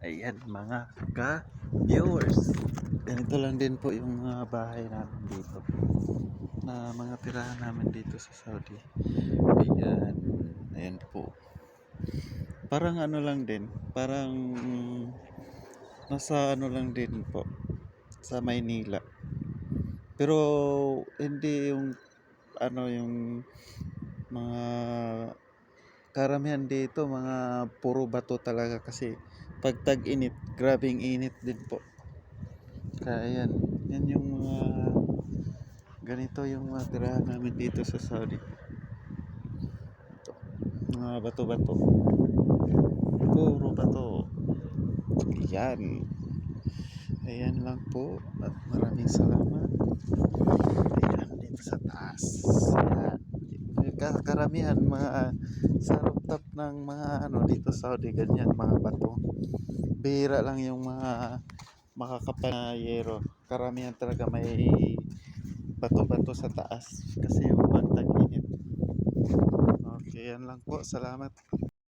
Ayan mga ka-viewers, ganito lang din po yung mga bahay namin dito, na mga tirahan namin dito sa Saudi. Ayan, ayan po. Parang ano lang din, parang nasa ano lang din po, sa Maynila. Pero hindi yung ano yung mga karamihan dito mga puro bato talaga kasi pag tag-init, grabing init din po. Kaya ayan, yan yung mga ganito yung mga tirahan namin dito sa Saudi. Ito, mga bato-bato. Puro bato. Yan. Ayan lang po at maraming salamat. Ayan, dito sa taas. Ayan. Karamihan mga sa rooftop ng mga ano dito sa Saudi ganyan mga bato. Bihira lang yung mga makakapal na yero. Karamihan talaga may bato-bato sa taas kasi yung pagtag-init. Okay, yan lang po. Salamat.